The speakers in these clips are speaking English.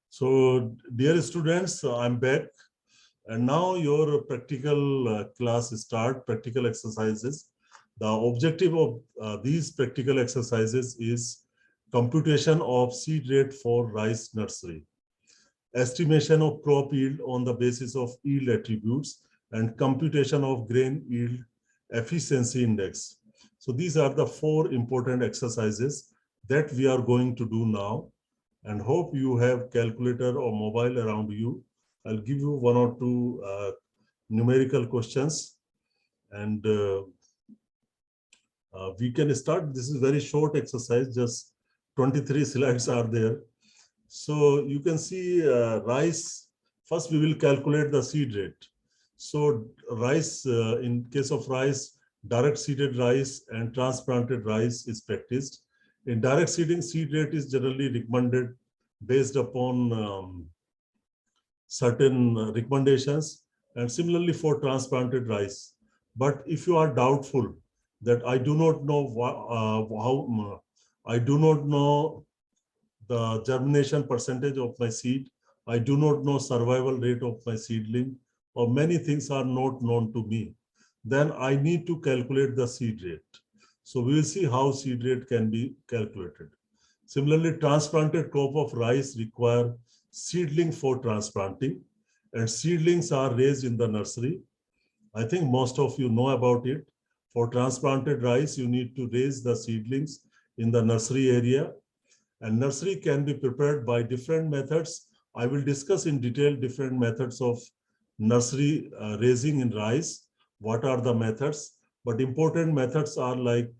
So, dear students, I'm back, and now your practical class start, practical exercises. The objective of these practical exercises is computation of seed rate for rice nursery, estimation of crop yield on the basis of yield attributes, and computation of grain yield efficiency index. So these are the four important exercises that we are going to do now, and hope you have calculator or mobile around you. I'll give you one or two numerical questions, and we can start. This is very short exercise, just 23 slides are there. So you can see rice. First, we will calculate the seed rate. So rice, in case of rice, direct seeded rice and transplanted rice is practiced. In direct seeding, seed rate is generally recommended based upon certain recommendations, and similarly for transplanted rice. But if you are doubtful that I do not know I do not know the germination percentage of my seed, I do not know survival rate of my seedling, or many things are not known to me, then I need to calculate the seed rate. So we will see how seed rate can be calculated. Similarly, transplanted crop of rice require seedling for transplanting, and seedlings are raised in the nursery. I think most of you know about it. For transplanted rice, you need to raise the seedlings in the nursery area, and nursery can be prepared by different methods. I will discuss in detail different methods of nursery raising in rice. What are the methods? But important methods are like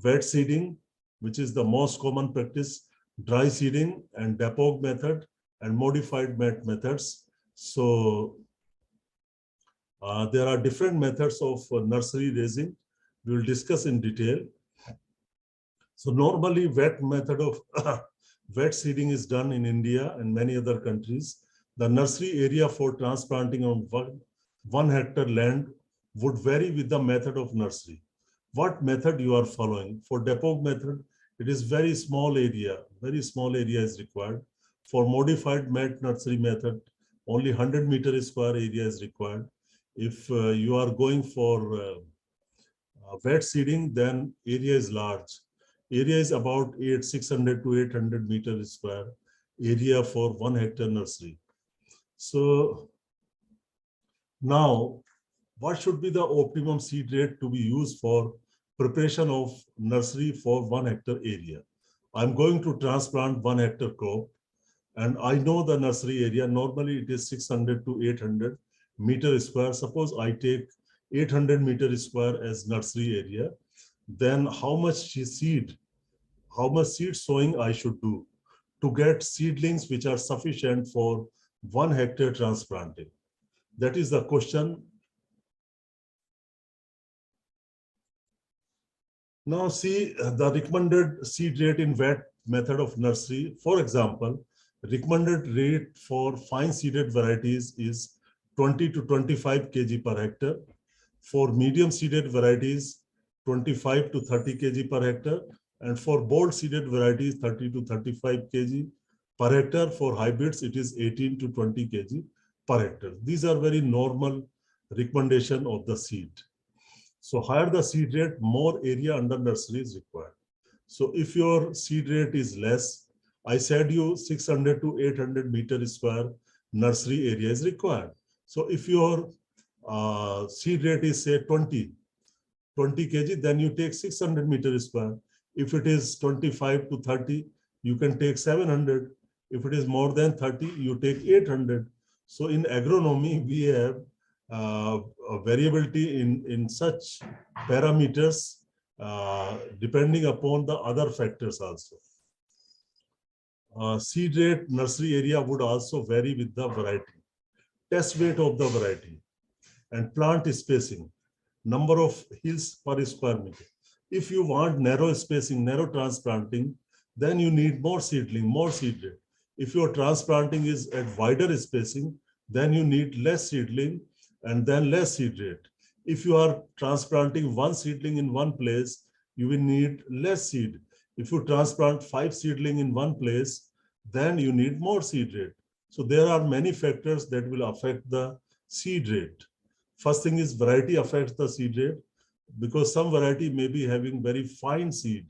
wet seeding, which is the most common practice, dry seeding and depot method, and modified mat methods. So there are different methods of nursery raising. We will discuss in detail. So normally wet method of wet seeding is done in India and many other countries. The nursery area for transplanting on 1 hectare land would vary with the method of nursery. What method you are following? For depot method, it is very small area is required. For modified mat nursery method, only 100 meter square area is required. If you are going for wet seeding, then area is large. Area is about 600 to 800 meter square area for 1 hectare nursery. So now, what should be the optimum seed rate to be used for preparation of nursery for 1 hectare area? I'm going to transplant 1 hectare crop, and I know the nursery area. Normally it is 600 to 800 meter square. Suppose I take 800 meter square as nursery area, then how much seed sowing I should do to get seedlings which are sufficient for 1 hectare transplanting? That is the question. Now see the recommended seed rate in wet method of nursery. For example, recommended rate for fine seeded varieties is 20 to 25 kg per hectare. For medium seeded varieties, 25 to 30 kg per hectare. And for bold seeded varieties, 30 to 35 kg per hectare. For hybrids, it is 18 to 20 kg per hectare. These are very normal recommendation of the seed. So higher the seed rate, more area under nursery is required. So if your seed rate is less, I said you 600 to 800 meter square nursery area is required. So if your seed rate is say 20 kg, then you take 600 meter square. If it is 25 to 30, you can take 700. If it is more than 30, you take 800. So in agronomy, we have a variability in such parameters depending upon the other factors also. Seed rate nursery area would also vary with the variety, test weight of the variety, and plant spacing, number of hills per square meter. If you want narrow spacing, narrow transplanting, then you need more seedling, more seed rate. If your transplanting is at wider spacing, then you need less seedling and then less seed rate. If you are transplanting 1 seedling in 1 place, you will need less seed. If you transplant 5 seedling in 1 place, then you need more seed rate. So there are many factors that will affect the seed rate. First thing is variety affects the seed rate, because some variety may be having very fine seed.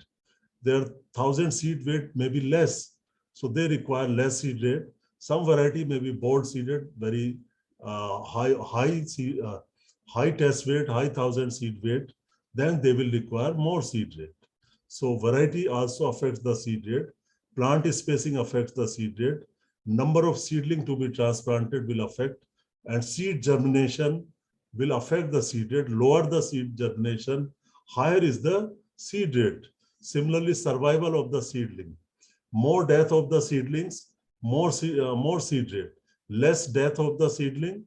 Their 1,000 seed weight may be less, so they require less seed rate. Some variety may be board seeded, very high test weight, high 1,000 seed weight, then they will require more seed rate. So variety also affects the seed rate. Plant spacing affects the seed rate. Number of seedling to be transplanted will affect, and seed germination will affect the seed rate. Lower the seed germination, higher is the seed rate. Similarly, survival of the seedling. More death of the seedlings, more seed rate. Less death of the seedling,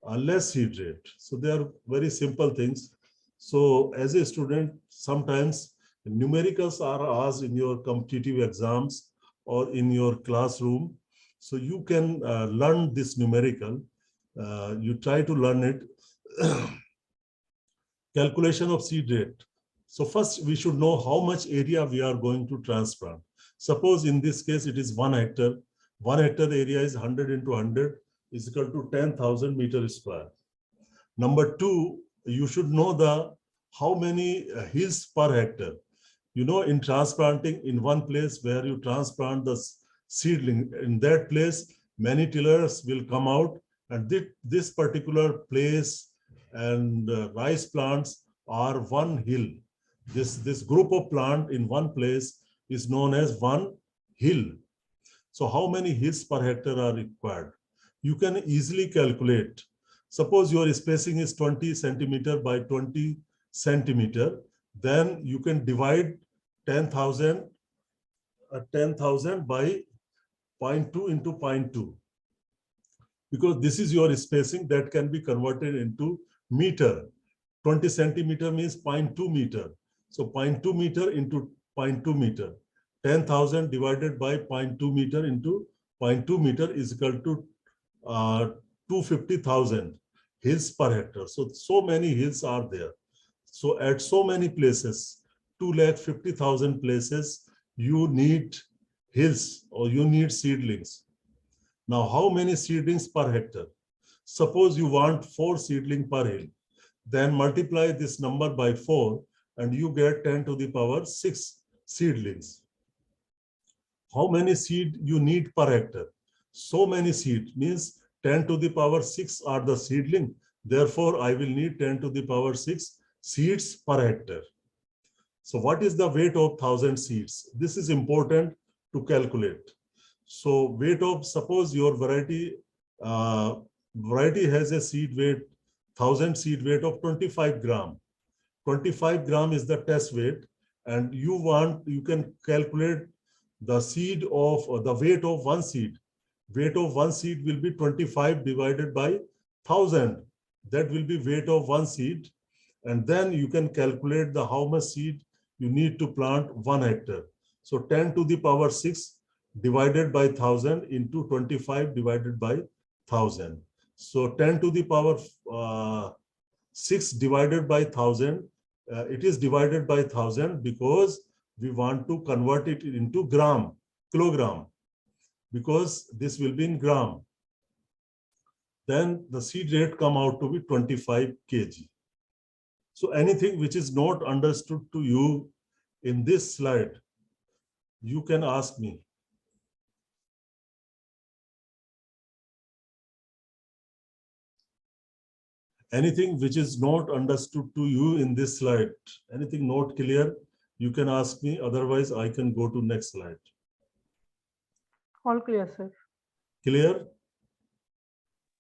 less seed rate. So they are very simple things. So as a student, sometimes numericals are asked in your competitive exams or in your classroom. So you can learn this numerical. You try to learn it. Calculation of seed rate. So first we should know how much area we are going to transplant. Suppose in this case it is 1 hectare. 1 hectare area is 100 into 100 is equal to 10,000 meters square. Number two, you should know the how many hills per hectare. You know, in transplanting in one place where you transplant the seedling, in that place many tillers will come out, and this particular place and rice plants are one hill. This group of plant in one place is known as one hill. So how many hills per hectare are required? You can easily calculate. Suppose your spacing is 20 centimeter by 20 centimeter, then you can divide 10,000 by 0.2 into 0.2. Because this is your spacing that can be converted into meter. 20 centimeter means 0.2 meter. So 0.2 meter into 0.2 meter. 10,000 divided by 0.2 meter into 0.2 meter is equal to 250,000 hills per hectare. So many hills are there. So at so many places, 250,000 places, you need hills or you need seedlings. Now, how many seedlings per hectare? Suppose you want 4 seedling per hill. Then multiply this number by 4 and you get 10 to the power 6 seedlings. How many seed you need per hectare? So many seed means 10 to the power 6 are the seedling. Therefore, I will need 10 to the power 6 seeds per hectare. So what is the weight of 1,000 seeds? This is important to calculate. So weight of, suppose your variety has a seed weight, 1,000 seed weight of 25 gram. 25 gram is the test weight, and you can calculate the seed of the weight of one seed. Weight of one seed will be 25 divided by 1,000. That will be weight of one seed. And then you can calculate the how much seed you need to plant 1 hectare. So 10 to the power 6 divided by 1,000 into 25 divided by 1,000. So 10 to the power 6 divided by 1,000. It is divided by 1,000 because we want to convert it into kilogram, because this will be in gram. Then the seed rate come out to be 25 kg. So anything which is not understood to you in this slide, you can ask me. Anything which is not understood to you in this slide, anything not clear, you can ask me. Otherwise, I can go to next slide. All clear, sir. Clear?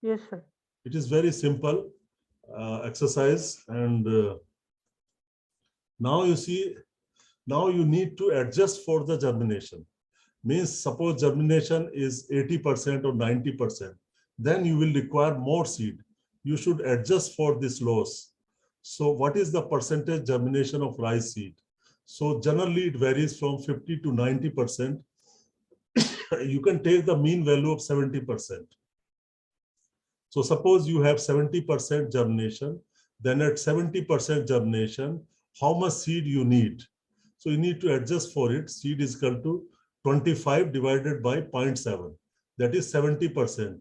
Yes, sir. It is very simple exercise, and now you see, now you need to adjust for the germination. Means suppose germination is 80% or 90%, then you will require more seed. You should adjust for this loss. So what is the percentage germination of rice seed? So generally it varies from 50 to 90%. You can take the mean value of 70%. So suppose you have 70% germination, then at 70% germination, how much seed you need? So you need to adjust for it. Seed is equal to 25 divided by 0.7, that is 70%.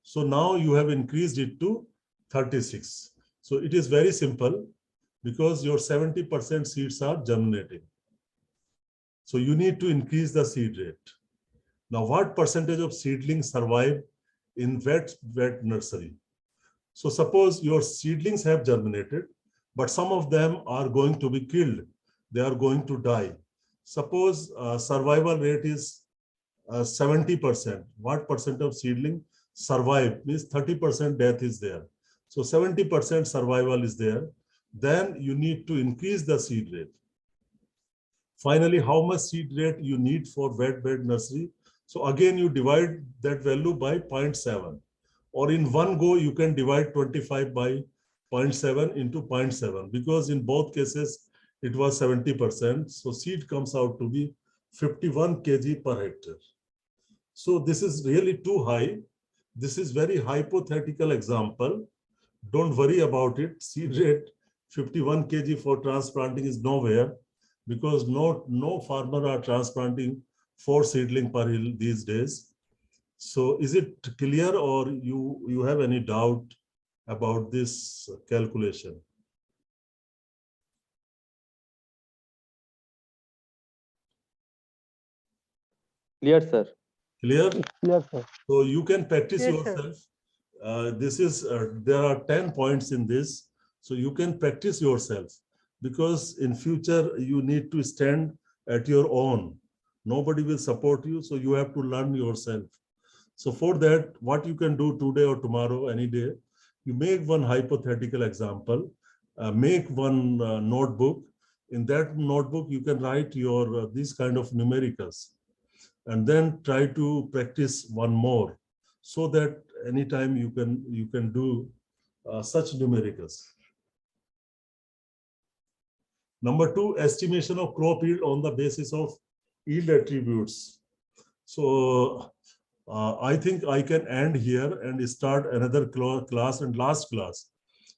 So now you have increased it to 36. So it is very simple because your 70% seeds are germinating. So you need to increase the seed rate. Now, what percentage of seedlings survive in wet nursery? So suppose your seedlings have germinated, but some of them are going to be killed. They are going to die. Suppose survival rate is 70%. What percent of seedling survive? Means 30% death is there. So 70% survival is there. Then you need to increase the seed rate. Finally, how much seed rate you need for wet bed nursery? So again, you divide that value by 0.7. Or in one go, you can divide 25 by 0.7 into 0.7, because in both cases, it was 70%. So seed comes out to be 51 kg per hectare. So this is really too high. This is very hypothetical example. Don't worry about it. Seed rate 51 kg for transplanting is nowhere, because no farmer are transplanting 4 seedling per hill these days. So is it clear, or you have any doubt about this calculation? Clear, sir. Clear? Yes, sir. So you can practice Yes, sir. yourself. There are 10 points in this. So you can practice yourself, because in future you need to stand at your own. Nobody will support you. So you have to learn yourself. So for that, what you can do today or tomorrow, any day, you make one hypothetical example, make one notebook. In that notebook, you can write your these kind of numericals, and then try to practice one more, so that anytime you can do such numericals. Number 2, estimation of crop yield on the basis of yield attributes. So I think I can end here and start another class and last class,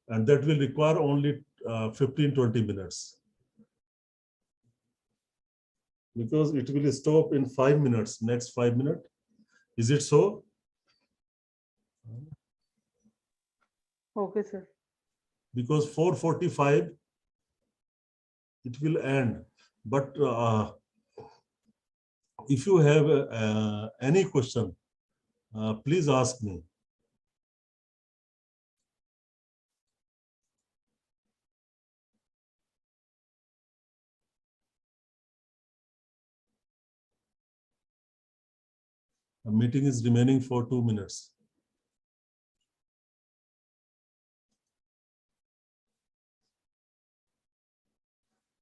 and that will require only 15-20 minutes, because it will stop in 5 minutes, next 5 minutes. Is it so? Okay, sir. Because 4:45 it will end. But if you have any question, please ask me. The meeting is remaining for 2 minutes.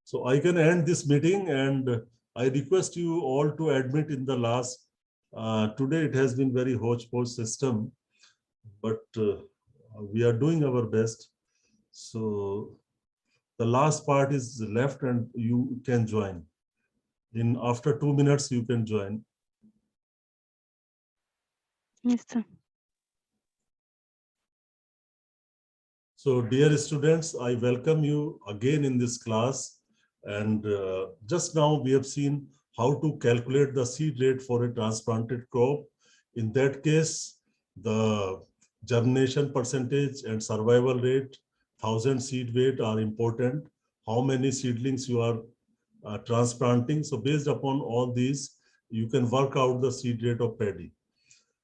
So I can end this meeting, and I request you all to admit in the last. Today it has been very hodgepodge system, but we are doing our best. So the last part is left, and you can join. In after 2 minutes, you can join. Yes, sir. So dear students, I welcome you again in this class. And just now we have seen how to calculate the seed rate for a transplanted crop. In that case, the germination percentage and survival rate, 1000 seed weight are important. How many seedlings you are transplanting. So based upon all these, you can work out the seed rate of paddy.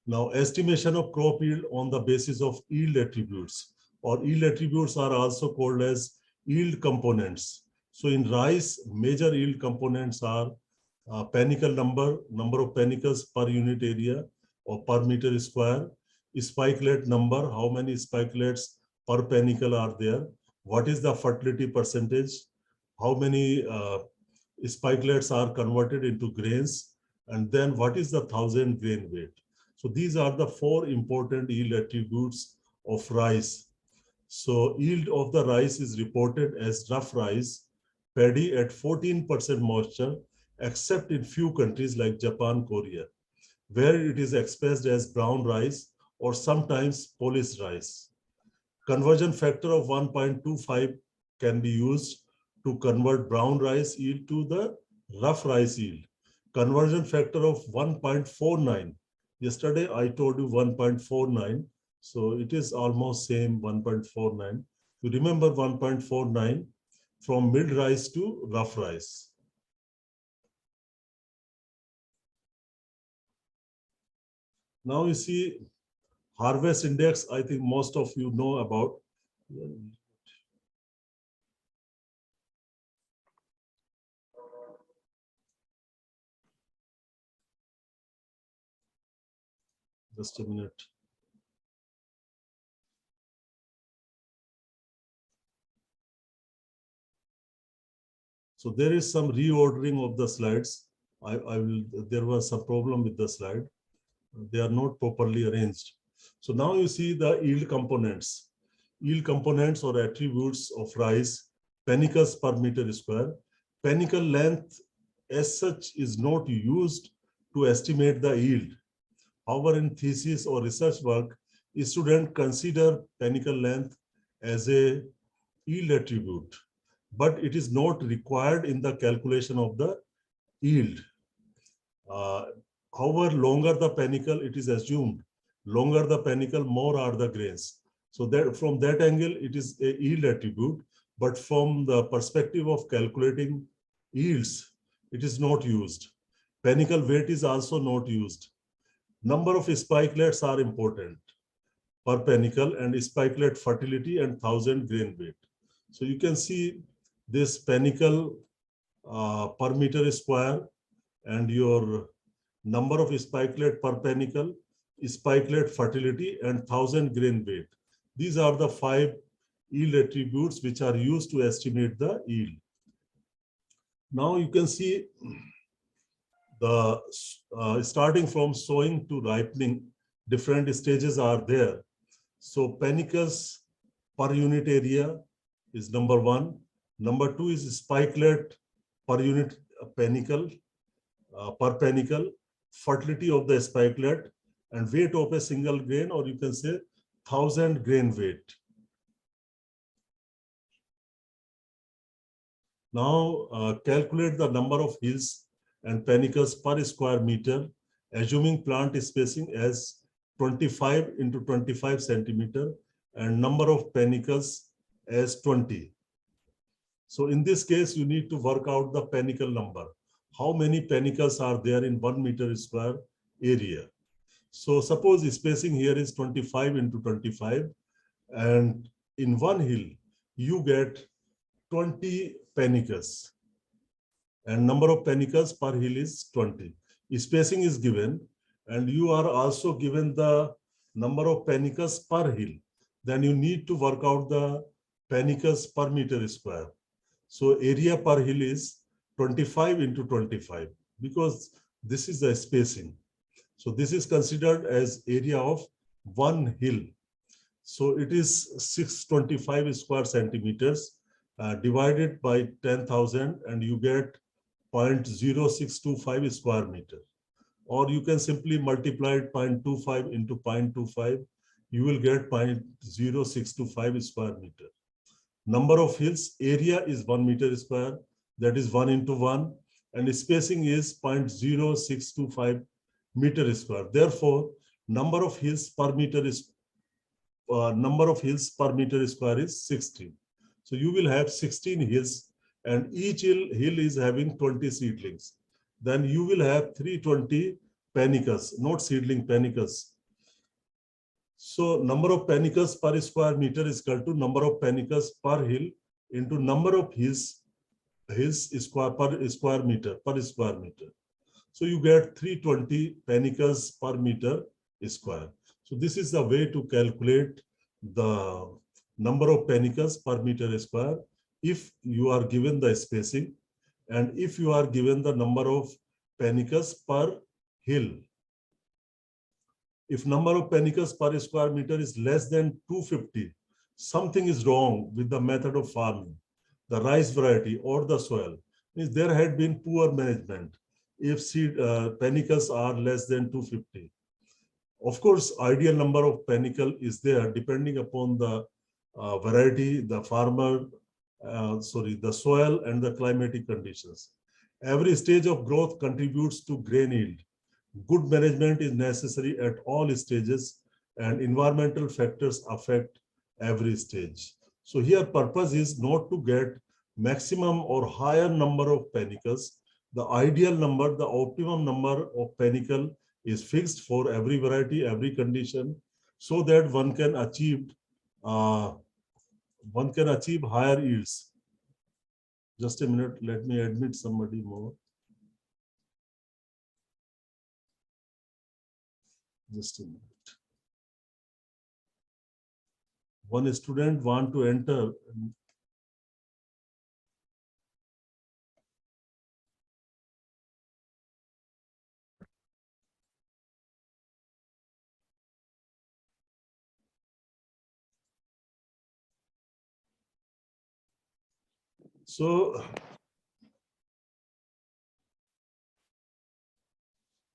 Now, estimation of crop yield on the basis of yield attributes, or yield attributes are also called as yield components. So in rice, major yield components are panicle number of panicles per unit area or per meter square, spikelet number, how many spikelets per panicle are there, what is the fertility percentage, how many spikelets are converted into grains, and then what is the 1000 grain weight. So these are the 4 important yield attributes of rice. So yield of the rice is reported as rough rice, paddy at 14% moisture, except in few countries like Japan, Korea, where it is expressed as brown rice or sometimes polished rice. Conversion factor of 1.25 can be used to convert brown rice yield to the rough rice yield. conversion factor of 1.49. Yesterday I told you 1.49. So it is almost same 1.49. You remember 1.49 from milled rice to rough rice. Now you see harvest index, I think most of you know about. Just a minute. So there is some reordering of the slides. There was some problem with the slide. They are not properly arranged. So now you see the yield components. Yield components or attributes of rice, panicles per meter square. Panicle length as such is not used to estimate the yield. However, in thesis or research work, students consider panicle length as a yield attribute, but it is not required in the calculation of the yield. However, longer the panicle, it is assumed, longer the panicle, more are the grains. So that from that angle, it is a yield attribute, but from the perspective of calculating yields, it is not used. Panicle weight is also not used. Number of spikelets are important per panicle and spikelet fertility and 1000 grain weight. So you can see this panicle per meter square and your number of spikelet per panicle, spikelet fertility and 1000 grain weight. These are the 5 yield attributes which are used to estimate the yield. Now you can see the starting from sowing to ripening, different stages are there. So panicles per unit area is number 1. Number 2 is spikelet per unit panicle, per panicle, fertility of the spikelet and weight of a single grain, or you can say 1000 grain weight. Now calculate the number of hills and panicles per square meter, assuming plant spacing as 25 into 25 centimeter and number of panicles as 20. So in this case, you need to work out the panicle number. How many panicles are there in 1 meter square area? So suppose the spacing here is 25 into 25, and in one hill, you get 20 panicles. And number of panicles per hill is 20. Spacing is given, and you are also given the number of panicles per hill. Then you need to work out the panicles per meter square. So area per hill is 25 into 25, because this is the spacing. So this is considered as area of one hill. So it is 625 square centimeters divided by 10,000, and you get 0.0625 square meter. Or you can simply multiply 0.25 into 0.25, you will get 0.0625 square meter. Number of hills, area is 1 meter square, that is 1 into 1, and spacing is 0.0625 meter square. Therefore, number of hills per meter square is 16. So you will have 16 hills, and each hill is having 20 seedlings. Then you will have 320 panicles, not seedling, panicles. So number of panicles per square meter is equal to number of panicles per hill into number of hills square per square meter. So you get 320 panicles per meter square. So this is the way to calculate the number of panicles per meter square if you are given the spacing and if you are given the number of panicles per hill. If number of panicles per square meter is less than 250, something is wrong with the method of farming, the rice variety or the soil. Means there had been poor management if seed panicles are less than 250. Of course, ideal number of panicle is there depending upon the variety, the farmer, the soil and the climatic conditions. Every stage of growth contributes to grain yield. Good management is necessary at all stages, and environmental factors affect every stage. So here purpose is not to get maximum or higher number of panicles. The ideal number, the optimum number of panicle is fixed for every variety, every condition, so that one can achieve higher yields. Just a minute, let me admit somebody more. Just a minute. One student want to enter. So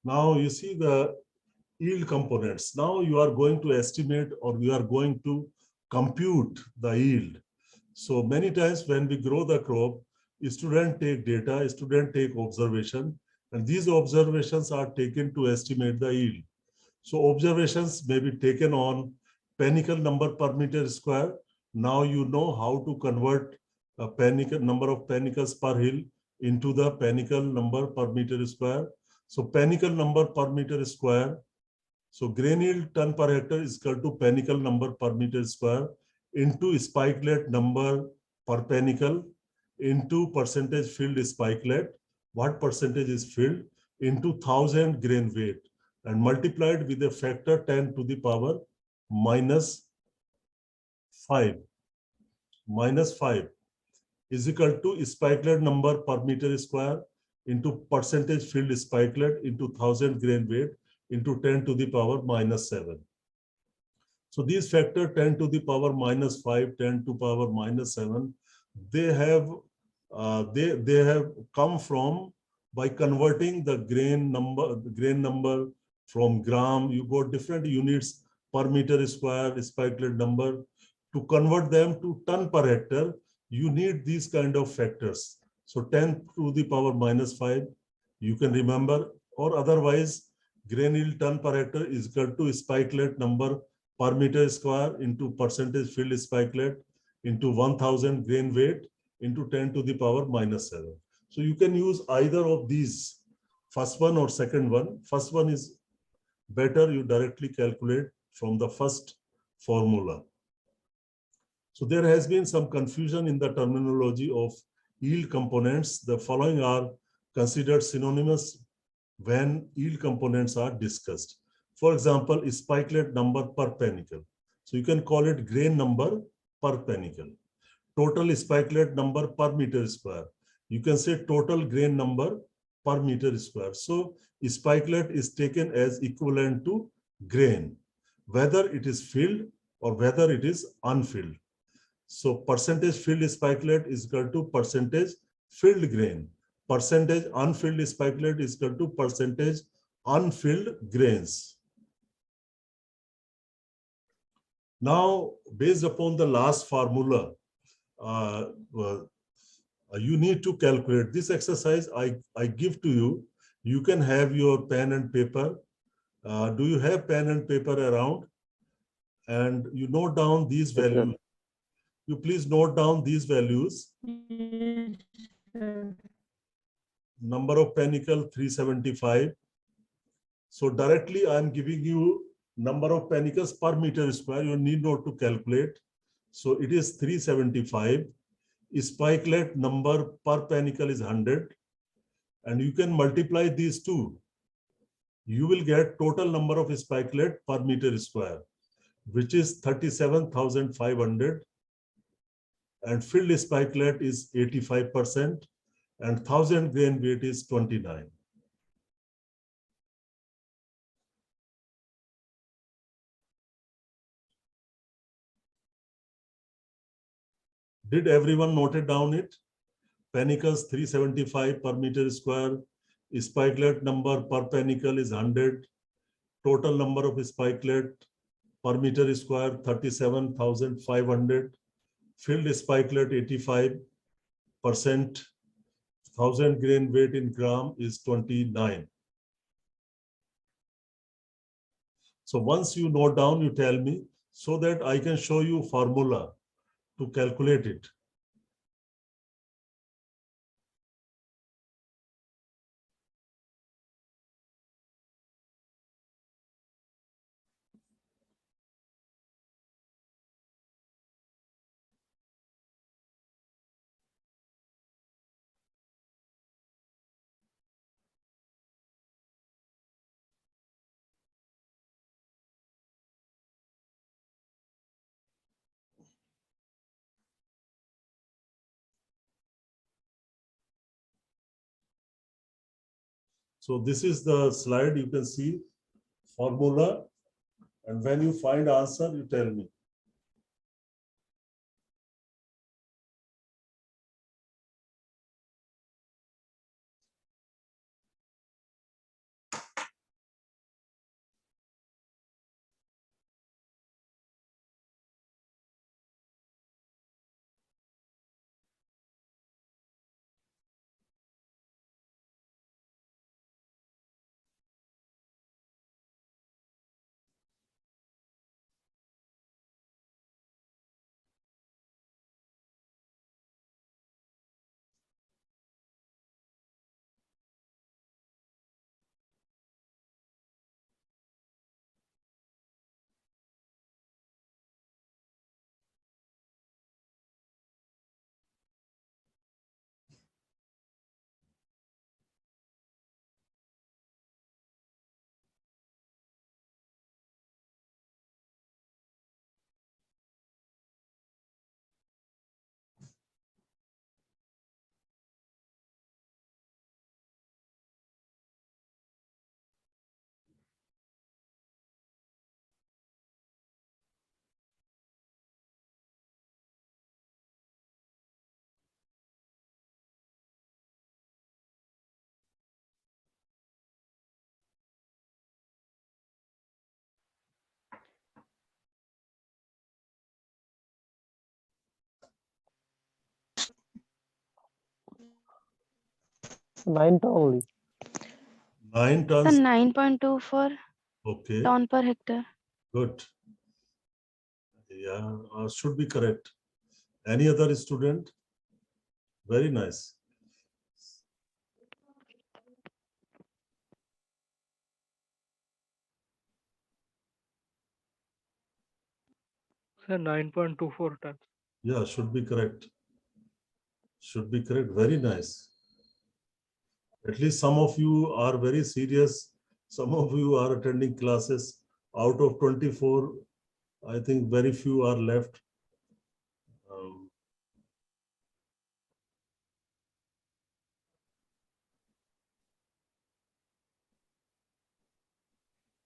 now you see the yield components. Now you are going to estimate, or you are going to compute the yield. So many times when we grow the crop, student take data, student take observation, and these observations are taken to estimate the yield. So observations may be taken on panicle number per meter square. Now you know how to convert a panicle number of panicles per hill into the panicle number per meter square. So panicle number per meter square. So grain yield ton per hectare is equal to panicle number per meter square into spikelet number per panicle into percentage filled spikelet. What percentage is filled into 1000 grain weight, and multiplied with a factor 10 to the power minus 5 is equal to spikelet number per meter square into percentage filled spikelet into 1000 grain weight into 10 to the power minus 7. So these factor 10 to the power minus 5, 10 to power minus 7, they have come from by converting the grain number from gram. You got different units per meter square, spikelet number. To convert them to ton per hectare, you need these kind of factors. So 10 to the power minus 5, you can remember, or otherwise grain yield ton per hectare is equal to spikelet number per meter square into percentage filled spikelet into 1000 grain weight into 10 to the power minus 7. So you can use either of these, first one or second one. First one is better, you directly calculate from the first formula. So there has been some confusion in the terminology of yield components. The following are considered synonymous when yield components are discussed. For example, spikelet number per panicle. So you can call it grain number per panicle. Total spikelet number per meter square. You can say total grain number per meter square. So spikelet is taken as equivalent to grain, whether it is filled or whether it is unfilled. So percentage filled spikelet is equal to percentage filled grain. Percentage unfilled spikelet is equal to percentage unfilled grains. Now, based upon the last formula, you need to calculate this exercise. I give to you. You can have your pen and paper. Do you have pen and paper around? And you note down these values. You please note down these values. Number of panicle 375. So directly I am giving you number of panicles per meter square. You need not to calculate. So it is 375. Spikelet number per panicle is 100. And you can multiply these two. You will get total number of spikelet per meter square, which is 37,500. And filled spikelet is 85%. And 1000 grain weight is 29. Did everyone note it down it? Panicles 375 per meter square. Spikelet number per panicle is 100. Total number of spikelet per meter square 37,500. Filled spikelet 85%. 1000 grain weight in gram is 29. So once you note down, you tell me so that I can show you formula to calculate it. So this is the slide. You can see formula, and when you find answer, you tell me. Nine ton only. 9 Sir, tons. 9.24 Okay, ton per hectare. good. Yeah, should be correct. Any other student? Very nice. Sir, 9.24 tons. Yeah, should be correct. Should be correct. Very nice. At least some of you are very serious. Some of you are attending classes. Out of 24, I think very few are left.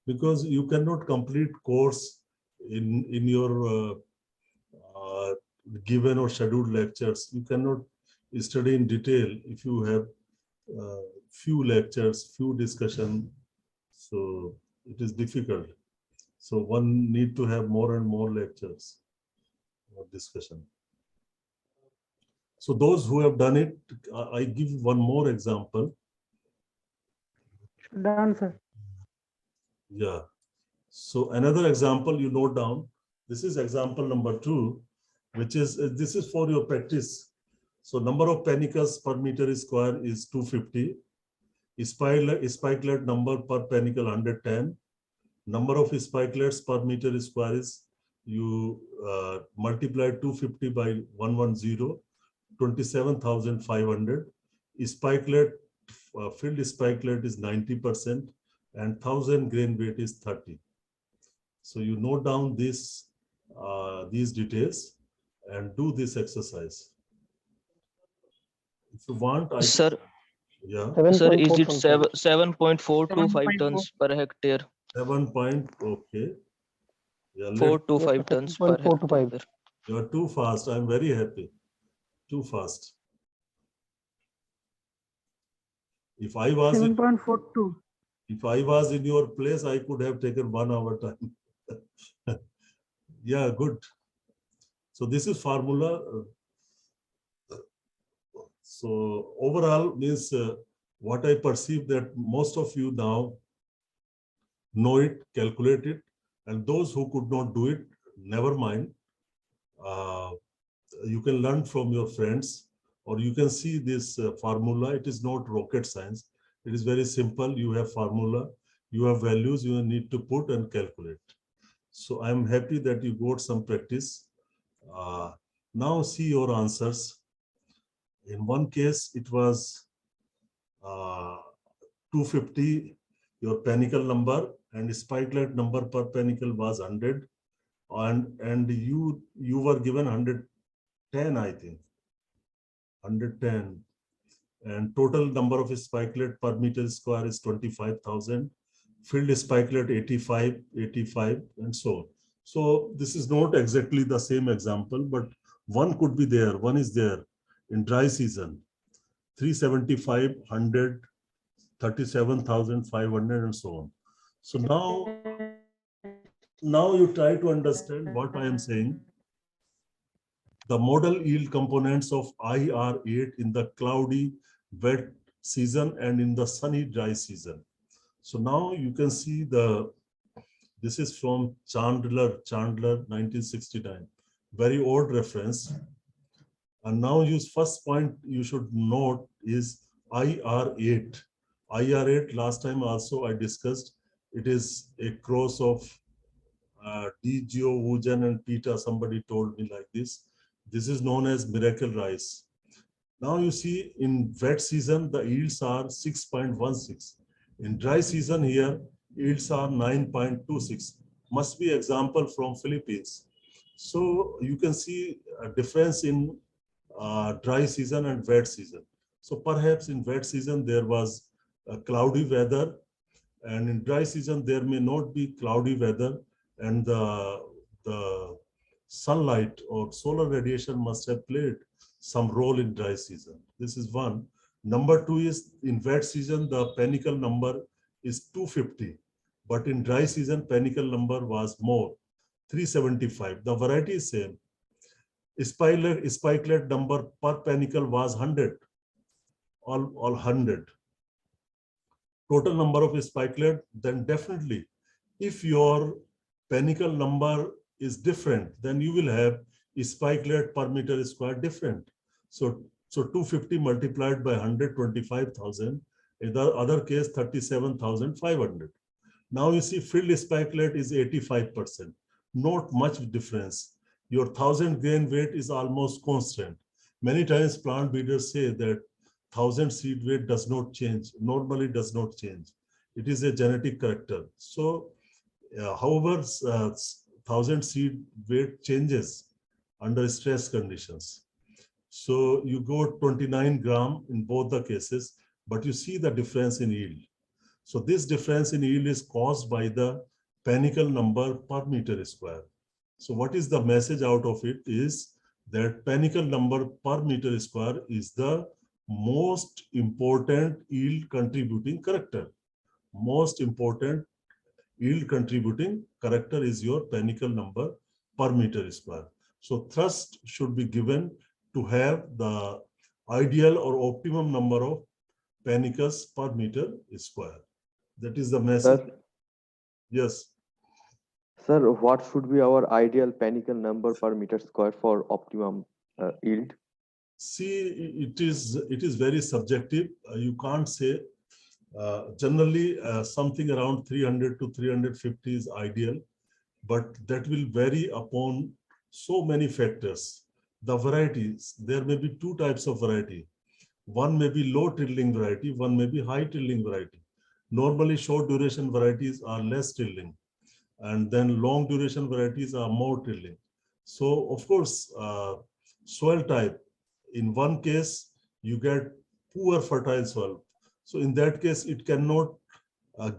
Because you cannot complete course in your given or scheduled lectures. You cannot study in detail if you have few lectures, few discussion. So it is difficult. So one need to have more and more lectures or discussion. So those who have done it, I give one more example. Done, sir. Yeah. So another example you note down. This is example number 2, which is this is for your practice. So number of panicles per meter square is 250. Spikelet number per panicle 110. Number of spikelets per meter square is you multiply 250 by 110, 27,500. Spikelet filled spikelet is 90% and 1000 grain weight is 30. So you note down this these details and do this exercise. If you want, I Sir, yeah. sir, is 7.4 it ton, sir. 7.425 tons per hectare? 7 point, okay. Yeah, 4 to Yes, 5 sir. tons per 7.4 to 5. hectare. you are too fast. I'm very happy. Too fast. If I was in, 7.42. if I was in your place, I could have taken 1 hour time. Yeah, good. So this is formula. So overall means what I perceive that most of you now know it, calculate it, and those who could not do it, never mind. You can learn from your friends, or you can see this formula. It is not rocket science. It is very simple. You have formula, you have values you need to put and calculate. So I'm happy that you got some practice. Now see your answers. In one case, it was 250, your panicle number, and spikelet number per panicle was 100. And you were given 110, I think. 110. And total number of spikelet per meter square is 25,000. Filled spikelet 85, and so on. So this is not exactly the same example, but one could be there. One is there in dry season, 375, 100, 37,500, and so on. So now you try to understand what I am saying. The model yield components of IR8 in the cloudy, wet season and in the sunny, dry season. So now you can see this is from Chandler, 1969, very old reference. And now first point you should note is IR8. IR8, last time also I discussed, it is a cross of DGO, Wujen, and Pita. Somebody told me like this. This is known as miracle rice. Now you see in wet season, the yields are 6.16. In dry season here, yields are 9.26. Must be example from Philippines. So you can see a difference in dry season and wet season. So perhaps in wet season, there was cloudy weather, and in dry season, there may not be cloudy weather, and the sunlight or solar radiation must have played some role in dry season. This is one. Number two is in wet season, the panicle number is 250, but in dry season, panicle number was more, 375. The variety is same. Spikelet number per panicle was 100, all 100. Total number of spikelet, then definitely, if your panicle number is different, then you will have spikelet per meter square different. So 250 multiplied by 125,000. In the other case, 37,500. Now you see filled spikelet is 85%. Not much difference. Your 1,000 grain weight is almost constant. Many times plant breeders say that 1,000 seed weight does not change, normally does not change. It is a genetic character. So however, 1,000 seed weight changes under stress conditions. So you go 29 gram in both the cases, but you see the difference in yield. So this difference in yield is caused by the panicle number per meter square. So what is the message out of it is that panicle number per meter square is the most important yield contributing character. Most important yield contributing character is your panicle number per meter square. So thrust should be given to have the ideal or optimum number of panicles per meter square. That is the message. Sir, Yes. sir, what should be our ideal panicle number per meter square for optimum yield? See, it is very subjective. You can't say. Generally, something around 300 to 350 is ideal, but that will vary upon so many factors. The varieties, there may be two types of variety. One may be low tilling variety, one may be high tilling variety. Normally, short duration varieties are less tilling, and then long duration varieties are more tilling. So, of course, soil type, in one case, you get poor fertile soil. So in that case, it cannot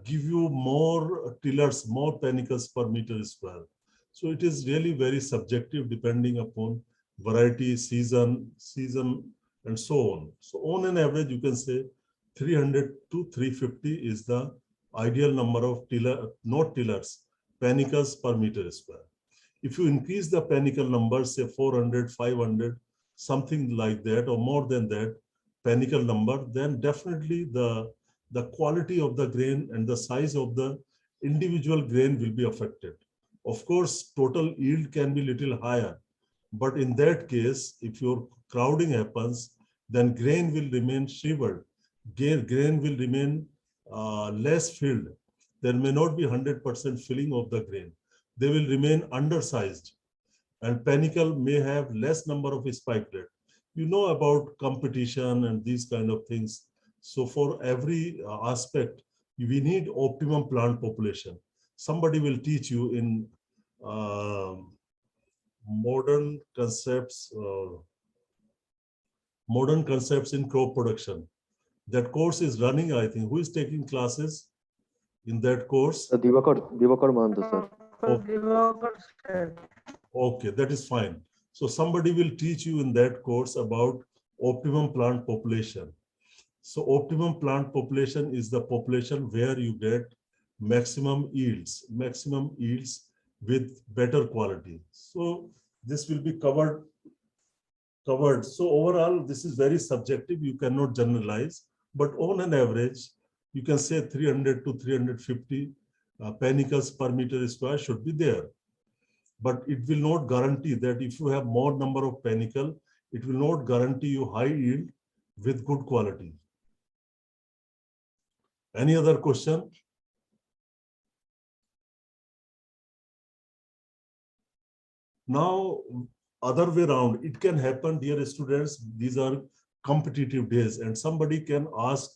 give you more tillers, more panicles per meter square. So it is really very subjective depending upon variety, season, and so on. So on an average, you can say 300 to 350 is the ideal number of not tillers, panicles per meter square. If you increase the panicle number, say 400, 500, something like that, or more than that, panicle number, then definitely the quality of the grain and the size of the individual grain will be affected. Of course, total yield can be little higher, but in that case, if your crowding happens, then grain will remain shriveled. Grain will remain less filled. There may not be 100% filling of the grain. They will remain undersized, and panicle may have less number of spikelet. You know about competition and these kind of things. So for every aspect, we need optimum plant population. Somebody will teach you in modern concepts in crop production. That course is running, I think. Who is taking classes in that course? Divakar Mahanto, sir. Okay, that is fine. So somebody will teach you in that course about optimum plant population. So optimum plant population is the population where you get maximum yields with better quality. So this will be covered. So overall, this is very subjective. You cannot generalize, but on an average, you can say 300 to 350 panicles per meter square should be there. But it will not guarantee that if you have more number of panicle, it will not guarantee you high yield with good quality. Any other question? Now, other way around, it can happen, dear students, these are competitive days and somebody can ask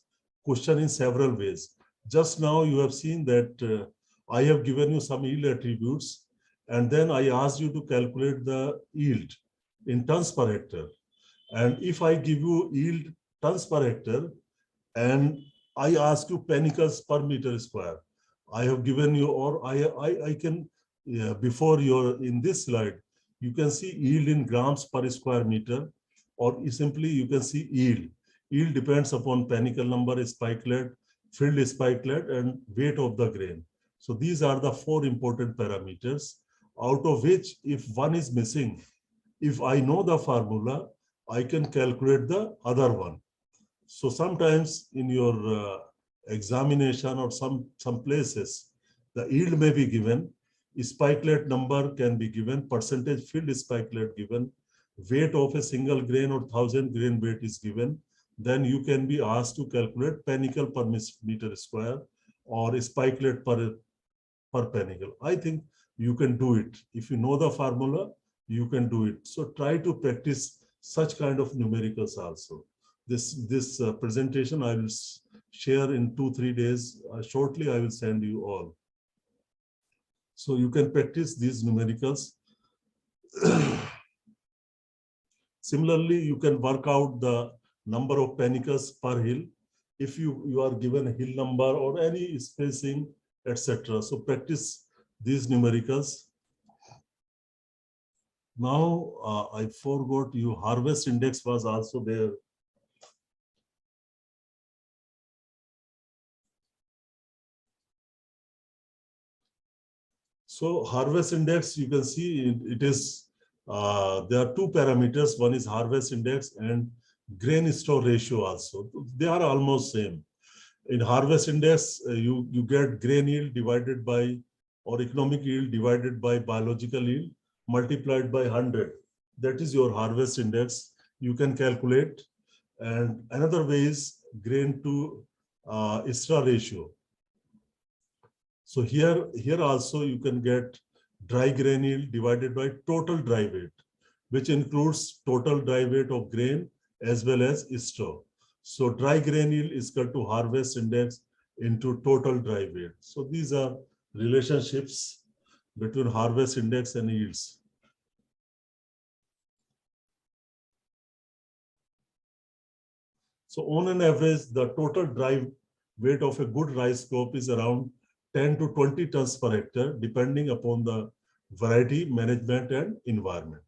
question in several ways. Just now you have seen that I have given you some yield attributes, and then I asked you to calculate the yield in tons per hectare. And if I give you yield tons per hectare and I ask you panicles per meter square, I have given you, or I can, before you're in this slide, you can see yield in grams per square meter, or simply you can see yield. Yield depends upon panicle number, spikelet, filled spikelet, and weight of the grain. So these are the 4 important parameters, out of which if one is missing, if I know the formula, I can calculate the other one. So sometimes in your examination or some places, the yield may be given, spikelet number can be given, percentage filled spikelet given, weight of a single grain or 1000 grain weight is given. Then you can be asked to calculate panicle per meter square or spikelet per panicle. I think you can do it. If you know the formula, you can do it. So try to practice such kind of numericals also. This presentation I will share in 2-3 days. Shortly, I will send you all. So you can practice these numericals. Similarly, you can work out the number of panicles per hill if you are given a hill number or any spacing, etc. So practice these numericals. Now, I forgot you, harvest index was also there. So harvest index, you can see it is, there are 2 parameters. One is harvest index and grain store ratio also. They are almost same. In harvest index, you get grain yield divided by, or economic yield divided by biological yield multiplied by 100. That is your harvest index. You can calculate. And another way is grain to ISRA ratio. So here also you can get dry grain yield divided by total dry weight, which includes total dry weight of grain as well as straw. So dry grain yield is equal to harvest index into total dry weight. So these are relationships between harvest index and yields. So on an average, the total dry weight of a good rice crop is around 10 to 20 tons per hectare, depending upon the variety, management, and environment.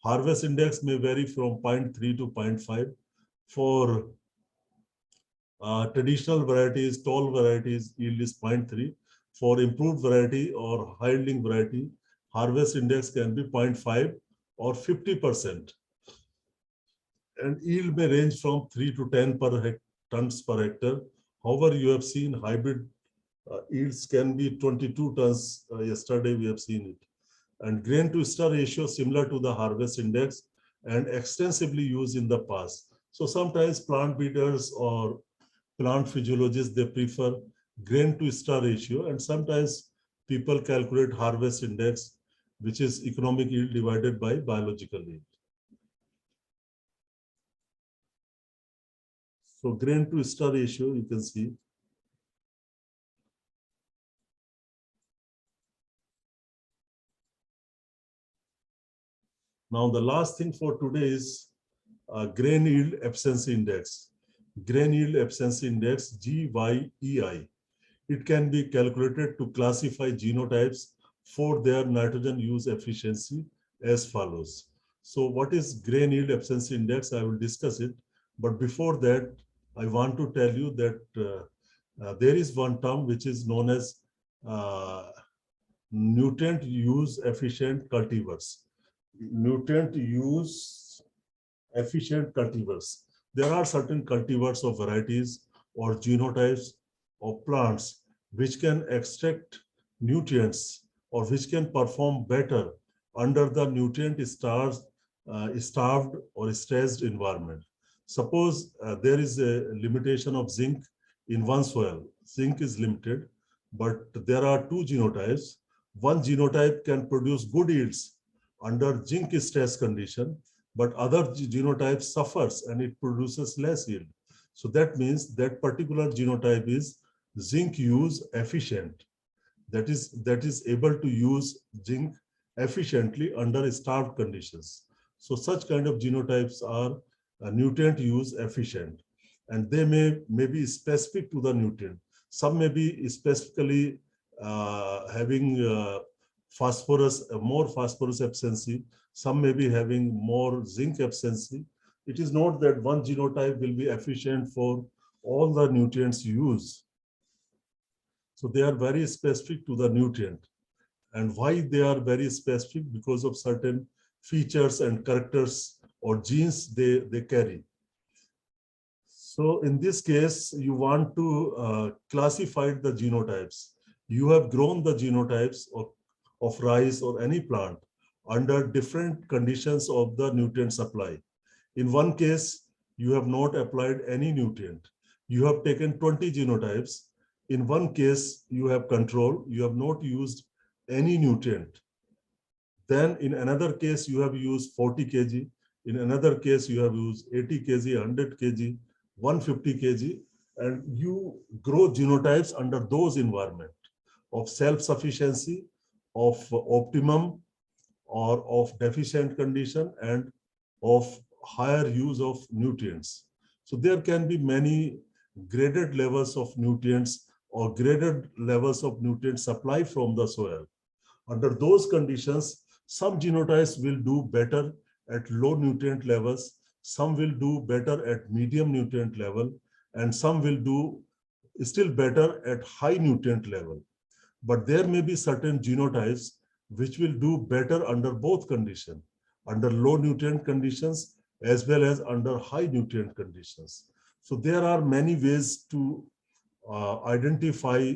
Harvest index may vary from 0.3 to 0.5. For traditional varieties, tall varieties, yield is 0.3. For improved variety or high yielding variety, harvest index can be 0.5 or 50%. and yield may range from 3 to 10 tons per hectare. However, you have seen hybrid yields can be 22 tons. Yesterday we have seen it. And grain to star ratio similar to the harvest index and extensively used in the past. So sometimes plant breeders or plant physiologists, they prefer grain to star ratio, and sometimes people calculate harvest index, which is economic yield divided by biological yield. So grain to star ratio, you can see. Now the last thing for today is grain yield efficiency index. Grain yield efficiency index, GYEI. It can be calculated to classify genotypes for their nitrogen use efficiency as follows. So what is grain yield efficiency index? I will discuss it. But before that, I want to tell you that there is one term which is known as nutrient use efficient cultivars. Nutrient use efficient cultivars. There are certain cultivars of varieties or genotypes of plants which can extract nutrients or which can perform better under the nutrient starved or stressed environment. Suppose there is a limitation of zinc in one soil. Zinc is limited, but there are two genotypes. One genotype can produce good yields under zinc stress condition, but other genotype suffers and it produces less yield. So that means that particular genotype is zinc use efficient. That is able to use zinc efficiently under starved conditions. So such kind of genotypes are nutrient use efficient, and they may be specific to the nutrient. Some may be specifically having phosphorus, more phosphorus efficiency. Some may be having more zinc efficiency. It is not that one genotype will be efficient for all the nutrients used. So they are very specific to the nutrient. And why they are very specific? Because of certain features and characters or genes they carry. So in this case, you want to classify the genotypes. You have grown the genotypes of rice or any plant under different conditions of the nutrient supply. In one case, you have not applied any nutrient. You have taken 20 genotypes. In one case, you have control. You have not used any nutrient. Then in another case, you have used 40 kg. In another case, you have used 80 kg, 100 kg, 150 kg, and you grow genotypes under those environments of self-sufficiency, of optimum or of deficient condition, and of higher use of nutrients. So there can be many graded levels of nutrients or graded levels of nutrient supply from the soil. Under those conditions, some genotypes will do better at low nutrient levels, some will do better at medium nutrient level, and some will do still better at high nutrient level. But there may be certain genotypes which will do better under both conditions, under low nutrient conditions as well as under high nutrient conditions. So there are many ways to identify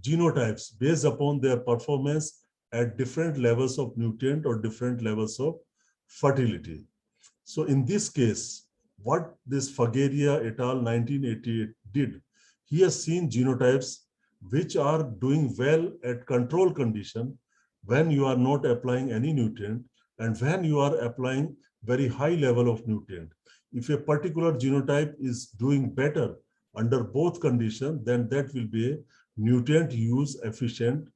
genotypes based upon their performance at different levels of nutrient or different levels of fertility. So in this case, what this Fagheria et al. 1988 did, he has seen genotypes which are doing well at control condition when you are not applying any nutrient and when you are applying very high level of nutrient. If a particular genotype is doing better under both conditions, then that will be a nutrient use efficient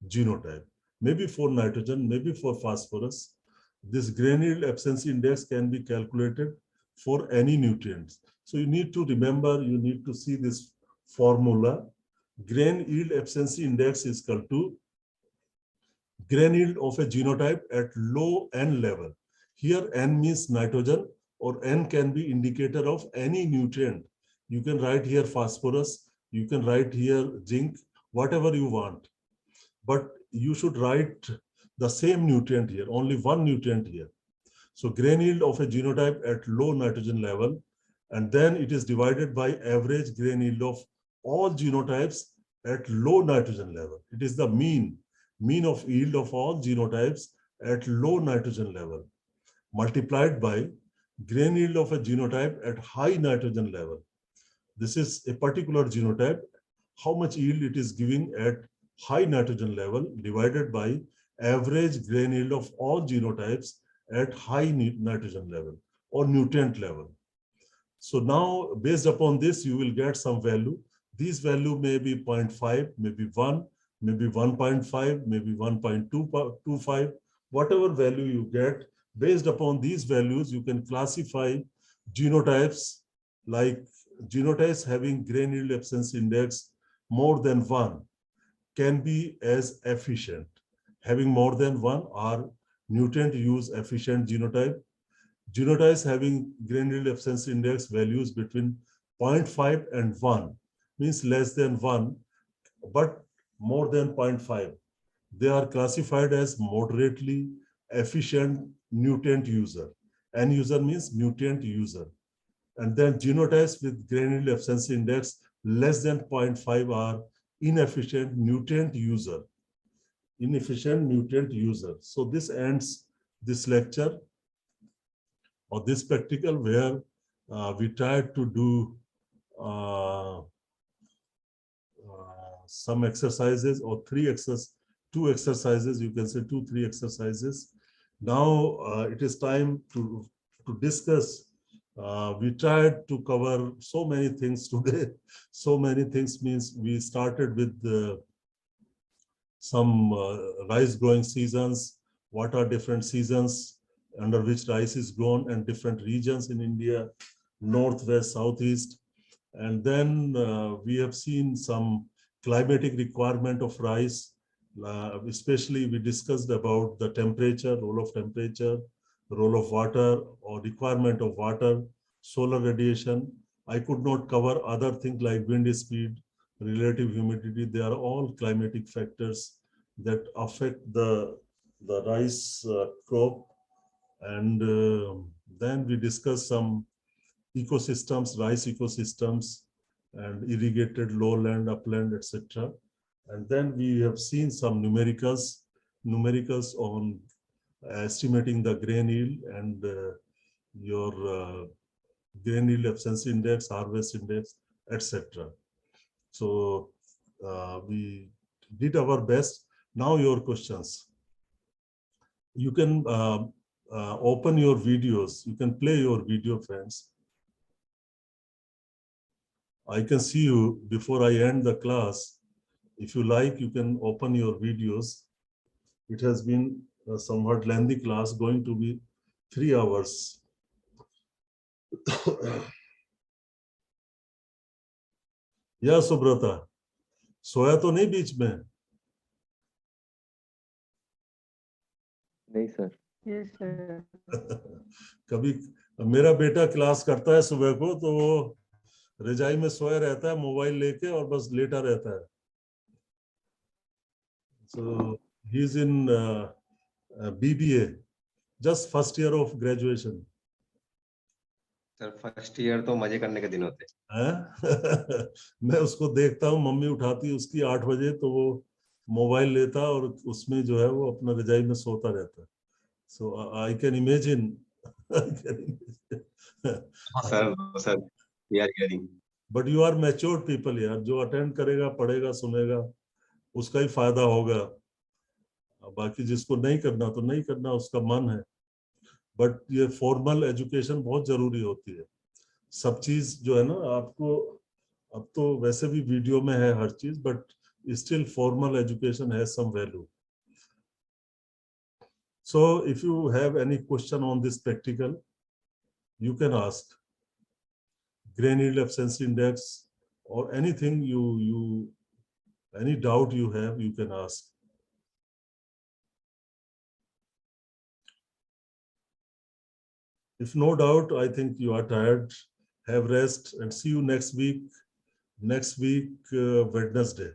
genotype. Maybe for nitrogen, maybe for phosphorus. This grain yield efficiency index can be calculated for any nutrients. So you need to remember, you need to see this formula. Grain yield efficiency index is equal to grain yield of a genotype at low N level. Here N means nitrogen, or N can be indicator of any nutrient. You can write here phosphorus, you can write here zinc, whatever you want. But you should write the same nutrient here, only one nutrient here. So grain yield of a genotype at low nitrogen level, and then it is divided by average grain yield of all genotypes at low nitrogen level. It is the mean of yield of all genotypes at low nitrogen level, multiplied by grain yield of a genotype at high nitrogen level. This is a particular genotype, how much yield it is giving at high nitrogen level, divided by average grain yield of all genotypes at high nitrogen level or nutrient level. So now, based upon this, you will get some value. This value may be 0.5, maybe 1, maybe 1.5, maybe 1.25, whatever value you get. Based upon these values, you can classify genotypes, like genotypes having grain yield efficiency index more than 1 can be as efficient. Having more than 1 are nutrient use efficient genotype. Genotypes having grain yield efficiency index values between 0.5 and 1 means less than 1, but more than 0.5. They are classified as moderately efficient nutrient user. N user means nutrient user. And then genotypes with grain yield efficiency index less than 0.5 are inefficient nutrient user. Inefficient nutrient user. So this ends this lecture or this practical where we tried to do some exercises or two exercises, you can say 2-3 exercises. Now it is time to discuss. We tried to cover so many things today. So many things means we started with some rice growing seasons. What are different seasons under which rice is grown and different regions in India, northwest, southeast. And then we have seen some climatic requirement of rice. Especially we discussed about the temperature, role of temperature, role of water or requirement of water, solar radiation. I could not cover other things like wind speed, relative humidity. They are all climatic factors that affect the rice crop. And then we discussed some ecosystems, rice ecosystems, and irrigated lowland, upland, etc. And then we have seen some numericals on estimating the grain yield and your grain yield efficiency index, harvest index, etc. So we did our best. Now your questions. You can open your videos. You can play your video, friends. I can see you before I end the class. If you like, you can open your videos. It has been a somewhat lengthy class, going to be 3 hours. Yeah, Subrata. सोया तो नहीं बीच में? नहीं sir. Yes, sir. कभी मेरा बेटा class करता है सुबह को, तो वो रजाई में सोया रहता है मोबाइल लेके और बस लेटा रहता है. So he's in BBA, just first year of graduation. Sir first year तो मजे करने के दिन होते हैं. मैं उसको देखता हूँ, मम्मी उठाती है उसकी 8 बजे, तो वो मोबाइल लेता और उसमें जो है वो अपना रजाई में सोता रहता है. So I can imagine. Sir we are hearing. But you are matured people यार, जो अटेंड करेगा, पढ़ेगा, सुनेगा, उसका ही फायदा होगा. बाकी जिसको नहीं करना तो नहीं करना, उसका मन है. बट ये फॉर्मल एजुकेशन बहुत जरूरी होती है. सब चीज जो है ना, आपको अब तो वैसे भी वीडियो में है हर चीज, but still formal education has some value. So if you have any question on this practical, you can ask. Grain yield efficiency index or anything any doubt you have, you can ask. If no doubt, I think you are tired. Have rest and see you next week. Next week, Wednesday.